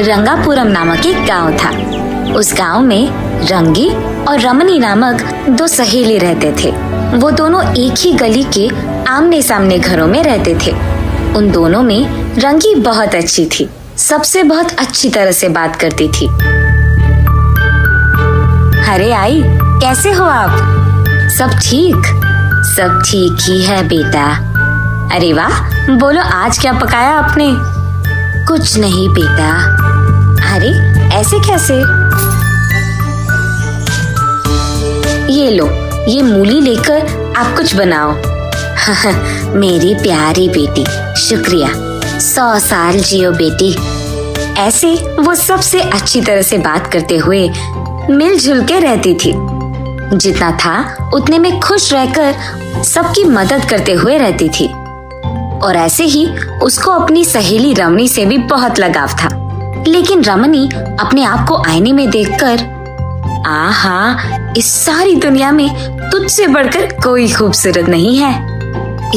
रंगापुरम नामक एक गांव था। उस गांव में रंगी और रमणी नामक दो सहेली रहते थे। वो दोनों एक ही गली के आमने सामने घरों में रहते थे। उन दोनों में रंगी बहुत अच्छी थी, सबसे बहुत अच्छी तरह से बात करती थी। अरे आई, कैसे हो आप? सब ठीक? सब ठीक ही है बेटा। अरे वाह, बोलो आज क्या पकाया आपने? कुछ नहीं बेटा। अरे ऐसे कैसे? ये लो, ये मूली लेकर आप कुछ बनाओ। मेरी प्यारी बेटी, शुक्रिया। 100 साल जियो बेटी। ऐसे वो सबसे अच्छी तरह से बात करते हुए मिलजुल के रहती थी। जितना था उतने में खुश रहकर सबकी मदद करते हुए रहती थी। और ऐसे ही उसको अपनी सहेली रमणी से भी बहुत लगाव था। लेकिन रमणी अपने आप को आईने में देखकर, आहा, इस सारी दुनिया में तुझसे बढ़कर कोई खूबसूरत नहीं है।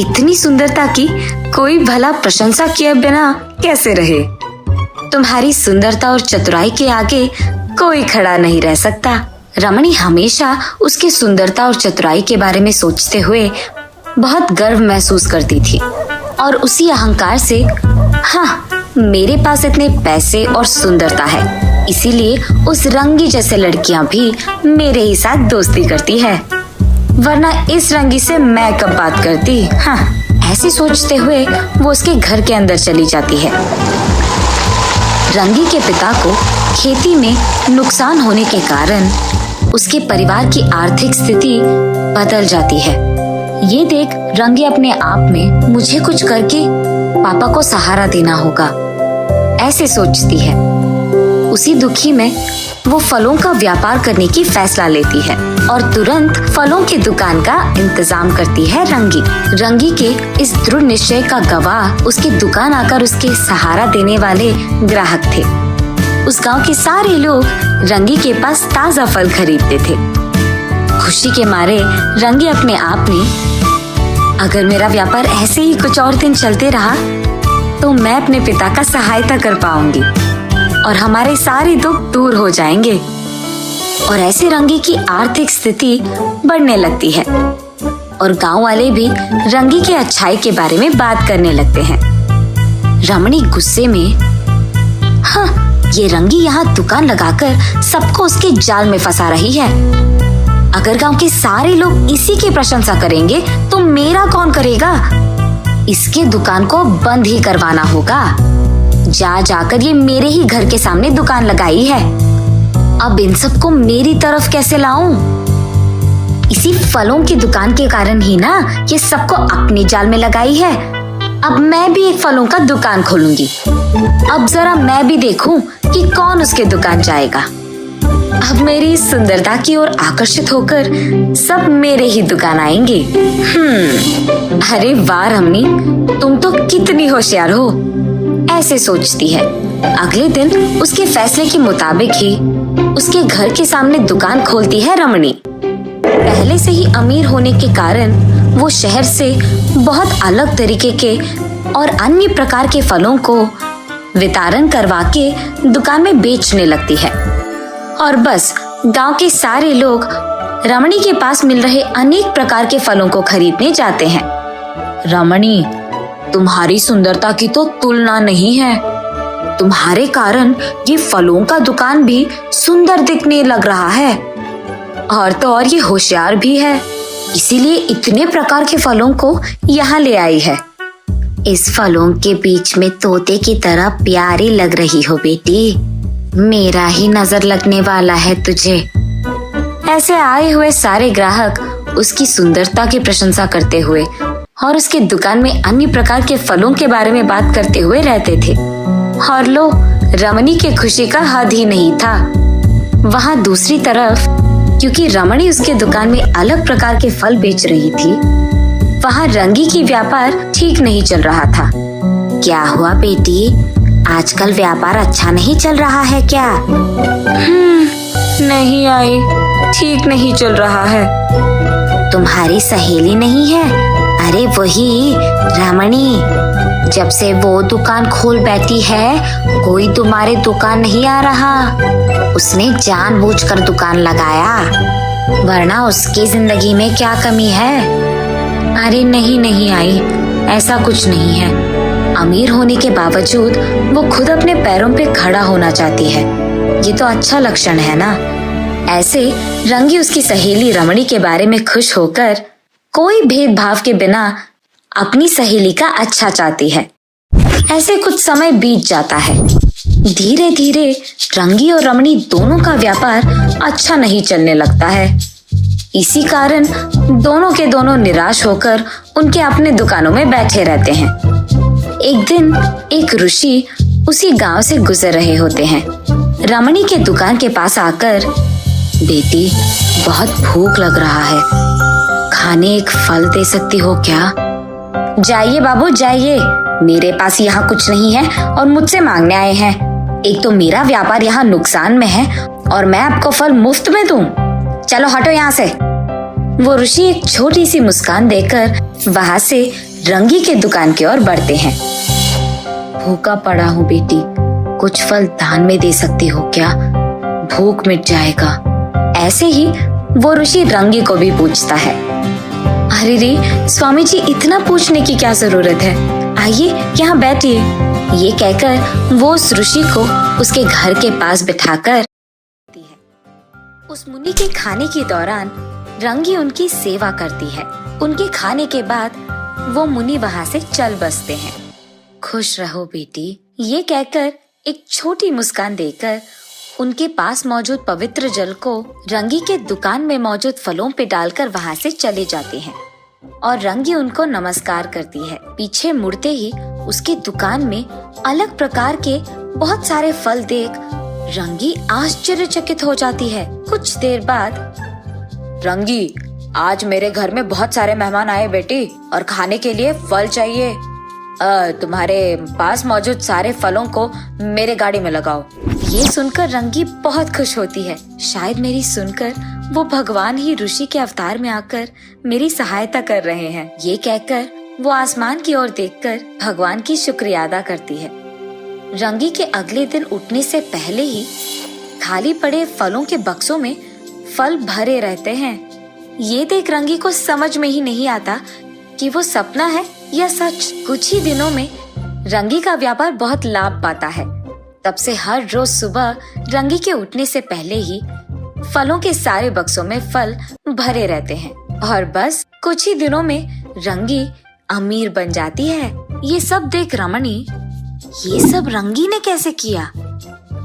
इतनी सुंदरता की कोई भला प्रशंसा किए बिना कैसे रहे? तुम्हारी सुंदरता और चतुराई के आगे कोई खड़ा नहीं रह सकता। रमणी हमेशा उसकी सुंदरता और चतुराई के बारे में सोचते हुए बहुत गर्व महसूस करती थी और उसी अहंकार से, हाँ, मेरे पास इतने पैसे और सुंदरता है, इसीलिए उस रंगी जैसे लड़कियां भी मेरे ही साथ दोस्ती करती है, वरना इस रंगी से मैं कब बात करती। हाँ, ऐसे सोचते हुए वो उसके घर के अंदर चली जाती है। रंगी के पिता को खेती में नुकसान होने के कारण उसके परिवार की आर्थिक स्थिति बदल जाती है। ये देख रंगी अपने आप में, मुझे कुछ करके पापा को सहारा देना होगा, ऐसे सोचती है। उसी दुखी में वो फलों का व्यापार करने की फैसला लेती है और तुरंत फलों की दुकान का इंतजाम करती है रंगी। रंगी के इस दृढ़ निश्चय का गवाह उसकी दुकान आकर उसके सहारा देने वाले ग्राहक थे। उस गांव के सारे लोग रंगी के पास ताजा फल खरीदते थे। खुशी के मारे रंगी अपने आप में, अगर मेरा व्यापार ऐसे ही कुछ और दिन चलते रहा तो मैं अपने पिता का सहायता कर पाऊंगी और हमारे सारे दुख दूर हो जाएंगे। और ऐसे रंगी की आर्थिक स्थिति बढ़ने लगती है और गांव वाले भी रंगी के अच्छाई के बारे में बात करने लगते हैं। रमणी गुस्से में, हाँ, ये रंगी यहाँ दुकान लगाकर सबको उसके जाल में फंसा रही है। अगर गांव के सारे लोग इसी की प्रशंसा करेंगे तो मेरा कौन करेगा? इसके दुकान को बंद ही करवाना होगा। जा जाकर ये मेरे ही घर के सामने दुकान लगाई है, अब इन सबको मेरी तरफ कैसे लाऊं? इसी फलों की दुकान के कारण ही ना ये सबको अपने जाल में लगाई है। अब मैं भी एक फलों का दुकान खोलूंगी। अब जरा मैं भी देखूं कि कौन उसके दुकान जाएगा। अब मेरी सुंदरता की ओर आकर्षित होकर सब मेरे ही दुकान आएंगे। अरे वाह रमणी, तुम तो कितनी होशियार हो, ऐसे सोचती है। अगले दिन उसके फैसले के मुताबिक ही उसके घर के सामने दुकान खोलती है रमणी। पहले से ही अमीर होने के कारण वो शहर से बहुत अलग तरीके के और अन्य प्रकार के फलों को वितरण करवा के दुकान में बेचने लगती है। और बस गांव के सारे लोग रमणी के पास मिल रहे अनेक प्रकार के फलों को खरीदने जाते हैं। रमणी, तुम्हारी सुंदरता की तो तुलना नहीं है। तुम्हारे कारण ये फलों का दुकान भी सुंदर दिखने लग रहा है और तो और ये होशियार भी है, इसीलिए इतने प्रकार के फलों को यहाँ ले आई है। इस फलों के बीच में तोते की तरह प्यारी लग रही हो बेटी, मेरा ही नजर लगने वाला है तुझे। ऐसे आए हुए सारे ग्राहक उसकी सुंदरता की प्रशंसा करते हुए और उसके दुकान में अन्य प्रकार के फलों के बारे में बात करते हुए रहते थे। और लो, रमणी के खुशी का हद ही नहीं था। वहाँ दूसरी तरफ, क्योंकि रमणी उसके दुकान में अलग प्रकार के फल बेच रही थी, वहाँ रंगी की व्यापार ठीक नहीं चल रहा था। क्या हुआ बेटी, आजकल व्यापार अच्छा नहीं चल रहा है क्या? नहीं आई, ठीक नहीं चल रहा है। तुम्हारी सहेली नहीं है? अरे वही रमणी, जब से वो दुकान खोल बैठी है कोई तुम्हारे दुकान नहीं आ रहा। उसने जानबूझकर दुकान लगाया, वरना उसकी जिंदगी में क्या कमी है। अरे नहीं आई, ऐसा कुछ नहीं है। अमीर होने के बावजूद वो खुद अपने पैरों पे खड़ा होना चाहती है, ये तो अच्छा लक्षण है ना। ऐसे रंगी उसकी सहेली रमणी के बारे में खुश होकर कोई भेदभाव के बिना अपनी सहेली का अच्छा चाहती है। ऐसे कुछ समय बीत जाता है। धीरे धीरे रंगी और रमणी दोनों का व्यापार अच्छा नहीं चलने लगता है। इसी कारण दोनों के दोनों निराश होकर उनके अपने दुकानों में बैठे रहते हैं। एक दिन एक ऋषि उसी गांव से गुजर रहे होते हैं। रमणी के दुकान के पास आकर, बेटी बहुत भूख लग रहा है, खाने एक फल दे सकती हो क्या? जाइए बाबू जाइए, मेरे पास यहाँ कुछ नहीं है और मुझसे मांगने आए हैं। एक तो मेरा व्यापार यहाँ नुकसान में है और मैं आपको फल मुफ्त में दूं। चलो हटो यहाँ से। वो ऋषि एक छोटी सी मुस्कान देकर वहाँ से रंगी के दुकान की ओर बढ़ते हैं। भूखा पड़ा हूँ बेटी, कुछ फल दान में दे सकती हो क्या? भूख मिट जाएगा। ऐसे ही वो ऋषि रंगी को भी पूछता है। अरे रे स्वामी जी, इतना पूछने की क्या जरूरत है, आइए यहाँ बैठिए। ये कहकर वो उस ऋषि को उसके घर के पास बिठाकर उस मुनि के खाने के दौरान रंगी उनकी सेवा करती है। उनके खाने के बाद वो मुनि वहाँ से चल बसते हैं। खुश रहो बेटी, ये कहकर एक छोटी मुस्कान देकर उनके पास मौजूद पवित्र जल को रंगी के दुकान में मौजूद फलों पे डालकर वहाँ से चले जाते हैं और रंगी उनको नमस्कार करती है। पीछे मुड़ते ही उसकी दुकान में अलग प्रकार के बहुत सारे फल देख रंगी आश्चर्यचकित हो जाती है। कुछ देर बाद, रंगी आज मेरे घर में बहुत सारे मेहमान आए बेटी और खाने के लिए फल चाहिए। तुम्हारे पास मौजूद सारे फलों को मेरे गाड़ी में लगाओ। ये सुनकर रंगी बहुत खुश होती है। शायद मेरी सुनकर वो भगवान ही ऋषि के अवतार में आकर मेरी सहायता कर रहे हैं। ये कहकर वो आसमान की ओर देखकर भगवान की शुक्रिया अदा करती है। रंगी के अगले दिन उठने से पहले ही खाली पड़े फलों के बक्सों में फल भरे रहते हैं। ये देख रंगी को समझ में ही नहीं आता कि वो सपना है या सच। कुछ ही दिनों में रंगी का व्यापार बहुत लाभ पाता है। तब से हर रोज सुबह रंगी के उठने से पहले ही फलों के सारे बक्सों में फल भरे रहते हैं और बस कुछ ही दिनों में रंगी अमीर बन जाती है। ये सब देख रमणी, ये सब रंगी ने कैसे किया,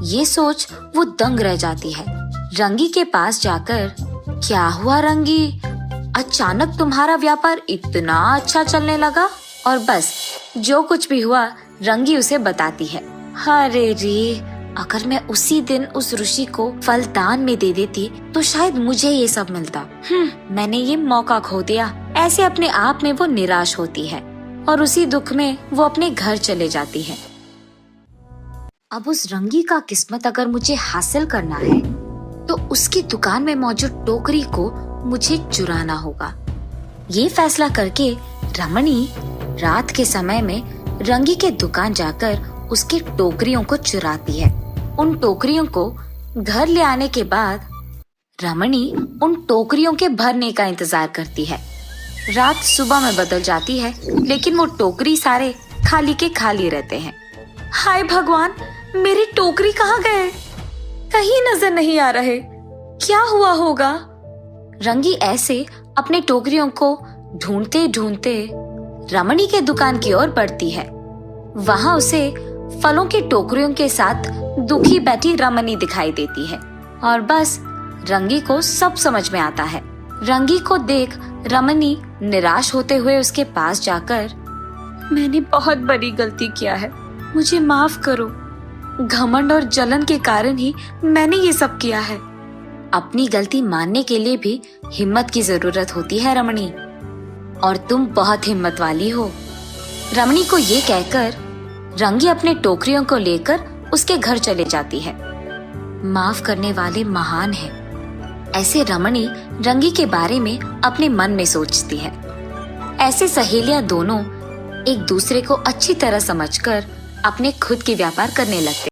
ये सोच वो दंग रह जाती है। रंगी के पास जाकर, क्या हुआ रंगी, अचानक तुम्हारा व्यापार इतना अच्छा चलने लगा? और बस जो कुछ भी हुआ रंगी उसे बताती है। अरे रे, अगर मैं उसी दिन उस ऋषि को फल दान में दे देती तो शायद मुझे ये सब मिलता। मैंने ये मौका खो दिया। ऐसे अपने आप में वो निराश होती है और उसी दुख में वो अपने घर चले जाती है। अब उस रंगी का किस्मत अगर मुझे हासिल करना है तो उसकी दुकान में मौजूद टोकरी को मुझे चुराना होगा। ये फैसला करके रमणी रात के समय में रंगी के दुकान जाकर उसके टोकरियों को चुराती है। उन टोकरियों को घर ले आने के बाद रमणी उन टोकरियों के भरने का इंतजार करती है। रात सुबह में बदल जाती है लेकिन वो टोकरी सारे खाली के खाली रहते हैं। हाय भगवान, मेरी टोकरी कहाँ गए? कहीं नजर नहीं आ रहे। क्या हुआ होगा? रंगी ऐसे अपने टोकरियों को ढूंढते ढूंढते रमणी के दुकान की ओर बढ़ती है। वहां उसे फलों की टोकरियों के साथ दुखी बैठी रमणी दिखाई देती है और बस रंगी को सब समझ में आता है। रंगी को देख रमणी निराश होते हुए उसके पास जाकर, मैंने बहुत बड़ी गलती किया है, मुझे माफ करो। घमंड और जलन के कारण ही मैंने ये सब किया है। अपनी गलती मानने के लिए भी हिम्मत की जरूरत होती है रमणी, और तुम बहुत हिम्मत वाली हो। रमणी को ये कहकर रंगी अपने टोकरियों को लेकर उसके घर चले जाती है। माफ करने वाले महान हैं, ऐसे रमणी रंगी के बारे में अपने मन में सोचती है। ऐसे सहेलियां दोनों एक दूसरे को अच्छी तरह समझकर अपने खुद के व्यापार करने लगते।